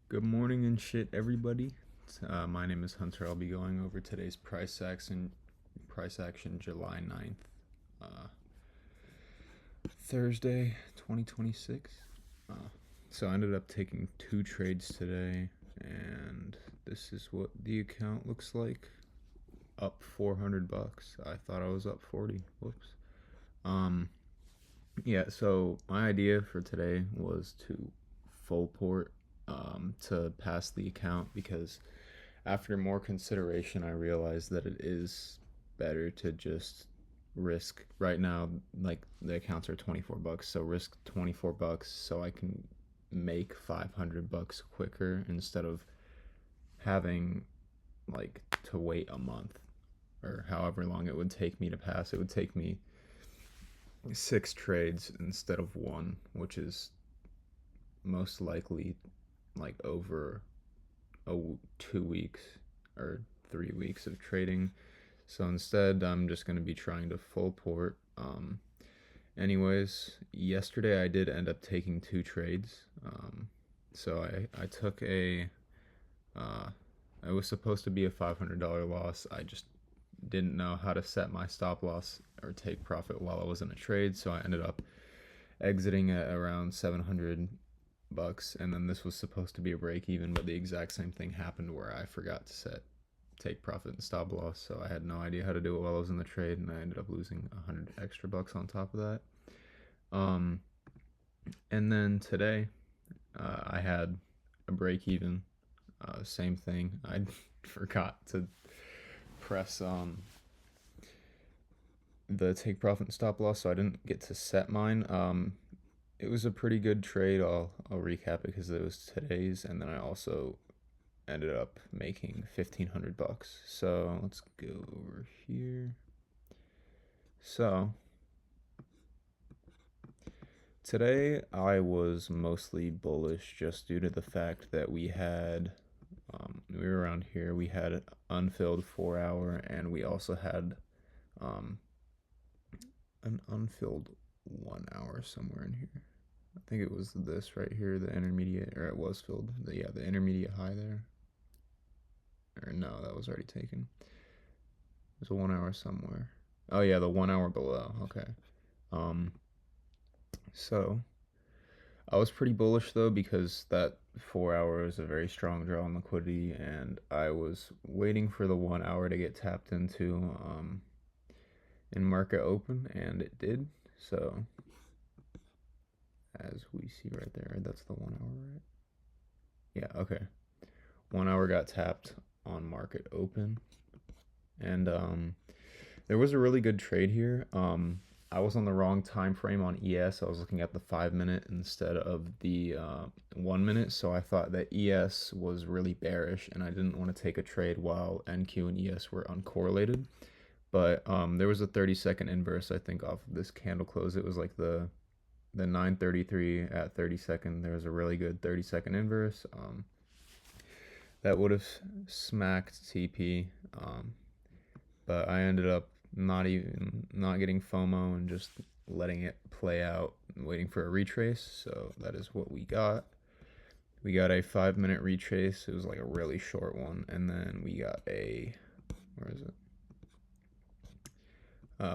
Good morning and shit, everybody. My name is Hunter. I'll be going over today's price action July 9th, uh, Thursday, 2026. Uh, so I ended up taking two trades today, and this is what the account looks like. Up 400 bucks. I thought I was up 40. Whoops. Um, yeah, so my idea for today was to full port to pass the account because after more consideration, I realized that it is better to just risk right now. Like the accounts are 24 bucks, so risk 24 bucks so I can make 500 bucks quicker instead of having like to wait a month or however long it would take me to pass. It would take me six trades instead of one, which is most likely like over 2 weeks or 3 weeks of trading. So instead, I'm just going to be trying to full port. Anyways, yesterday I did end up taking two trades. So I took uh, it was supposed to be a $500 loss. I just didn't know how to set my stop loss or take profit while I was in a trade. So I ended up exiting at around 700 bucks, and then this was supposed to be a break even, but the exact same thing happened where I forgot to take profit and stop loss, so I had no idea how to do it while I was in the trade, and I ended up losing 100 extra bucks on top of that. um and then today I had a break even. Same thing, I forgot to press the take profit and stop loss, so I didn't get to set mine. It was a pretty good trade. I'll recap it because it was today's, and then I also ended up making 1,500 bucks. So let's go over here. So today I was mostly bullish just due to the fact that we were around here. We had an unfilled 4 hour, and we also had an unfilled 1 hour somewhere in here. I think it was this right here, the intermediate, or it was filled. The intermediate high there. Or no, that was already taken. There's a 1 hour somewhere. Oh yeah, the 1 hour below. Okay. Um. So I was pretty bullish though because that 4 hour is a very strong draw on liquidity, and I was waiting for the 1 hour to get tapped into in market open, and it did. So as we see right there, that's the 1 hour, right? Yeah. Okay. 1 hour got tapped on market open, and there was a really good trade here. I was on the wrong time frame on ES. I was looking at the 5 minute instead of the 1 minute, so I thought that ES was really bearish, and I didn't want to take a trade while NQ and ES were uncorrelated. But there was a 30-second inverse, I think, off of this candle close. It was like the 933 at 30 second. There was a really good 30-second inverse. That would have smacked TP, but I ended up not getting FOMO and just letting it play out and waiting for a retrace. So that is what we got. We got a 5 minute retrace. It was like a really short one, and then we got where is it?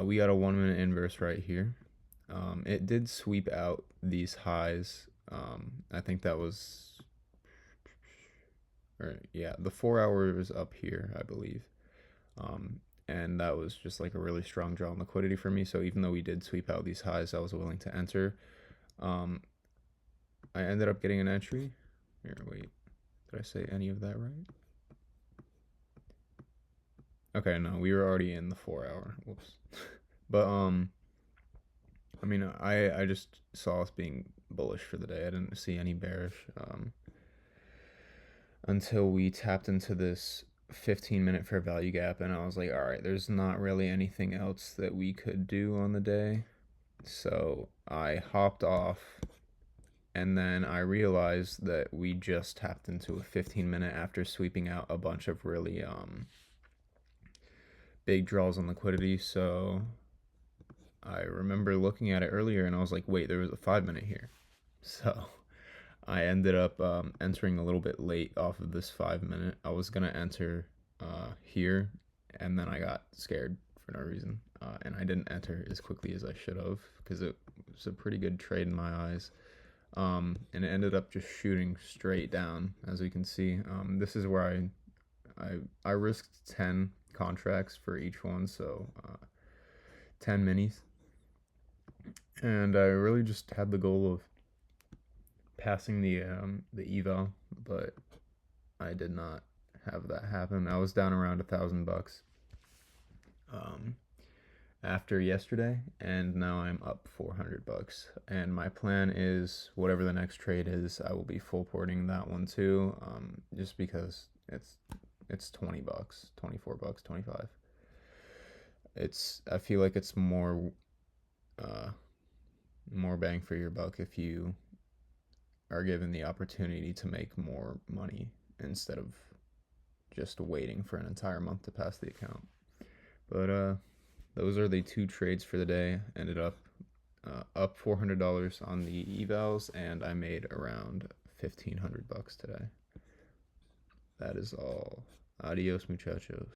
We got a 1 minute inverse right here. It did sweep out these highs. I think that was, or yeah, the 4 hour was up here, I believe. And that was just like a really strong draw on liquidity for me. So even though we did sweep out these highs, I was willing to enter. I ended up getting an entry. Here, wait, did I say any of that right? Okay, no, we were already in the 4 hour. Whoops. But I mean, I just saw us being bullish for the day. I didn't see any bearish until we tapped into this 15-minute fair value gap, and I was like, all right, there's not really anything else that we could do on the day. So I hopped off, and then I realized that we just tapped into a 15-minute after sweeping out a bunch of really big draws on liquidity. So I remember looking at it earlier, and I was like, wait, there was a 5 minute here. So I ended up entering a little bit late off of this 5 minute. I was gonna enter here, and then I got scared for no reason, and I didn't enter as quickly as I should have because it was a pretty good trade in my eyes. And it ended up just shooting straight down, as we can see. This is where I risked 10 contracts for each one, so 10 minis, and I really just had the goal of passing the eval, but I did not have that happen. I was down around $1,000 um, after yesterday, and now I'm up $400. And my plan is whatever the next trade is, I will be full porting that one too, just because it's $20, $24, 25. I feel like it's more bang for your buck if you are given the opportunity to make more money instead of just waiting for an entire month to pass the account. But those are the two trades for the day. Ended up up $400 on the evals, and I made around $1,500 today. That is all. Adios, muchachos.